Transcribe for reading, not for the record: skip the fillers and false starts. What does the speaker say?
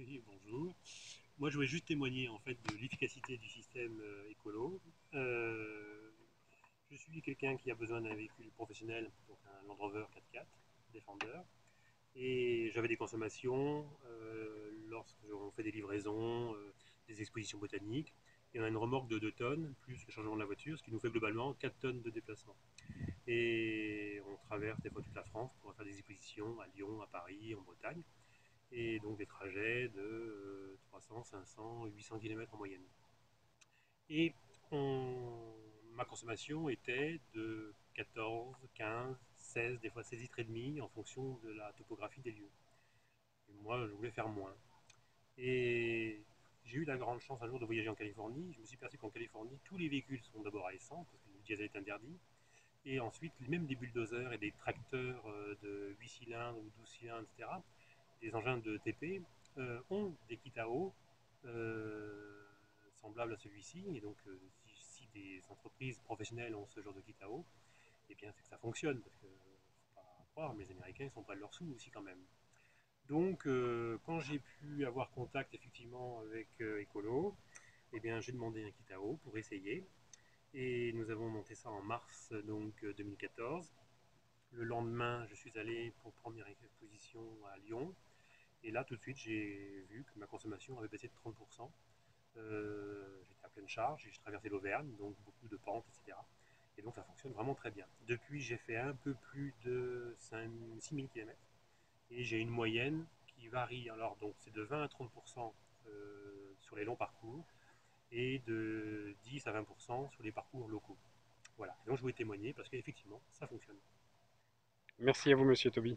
Oui, bonjour. Moi, je voulais juste témoigner en fait de l'efficacité du système écolo. Euh, je suis quelqu'un qui a besoin d'un véhicule professionnel, donc un Land Rover 4x4 Defender, et j'avais des consommations lorsque on fait des livraisons, des expositions botaniques, et on a une remorque de 2 tonnes plus le chargement de la voiture, ce qui nous fait globalement 4 tonnes de déplacement. Et on traverse des fois toute la France pour faire des expositions à Lyon, à Paris, en Bretagne et donc des trajets de 300, 500, 800 km en moyenne. Et ma consommation était de 14, 15, 16, des fois 16 litres et demi en fonction de la topographie des lieux. Et moi, je voulais faire moins. Et j'ai eu la grande chance un jour de voyager en Californie. Je me suis aperçu qu'en Californie, tous les véhicules sont d'abord à essence, parce que le diesel est interdit. Et ensuite, même des bulldozers et des tracteurs de 8 cylindres ou 12 cylindres, etc., des engins de TP ont des kits à eau semblables à celui-ci. Et donc, si des entreprises professionnelles ont ce genre de kit à eau, eh bien, c'est que ça fonctionne. Parce que, faut pas croire, mais les Américains ils sont près de leurs sous aussi quand même. Donc, quand j'ai pu avoir contact effectivement avec Ecolo, eh bien, j'ai demandé un kit à eau pour essayer. Et nous avons monté ça en mars donc 2014. Le lendemain, je suis allé pour première exposition à Lyon. Et là, tout de suite, j'ai vu que ma consommation avait baissé de 30%. J'étais à pleine charge, j'ai traversé l'Auvergne, donc beaucoup de pentes, etc. Et donc ça fonctionne vraiment très bien. Depuis, j'ai fait un peu plus de 6000 km et j'ai une moyenne qui varie. Alors, donc c'est de 20 à 30% sur les longs parcours et de 10 à 20% sur les parcours locaux. Voilà. Et donc je voulais témoigner parce qu'effectivement, ça fonctionne. Merci à vous, monsieur Toby.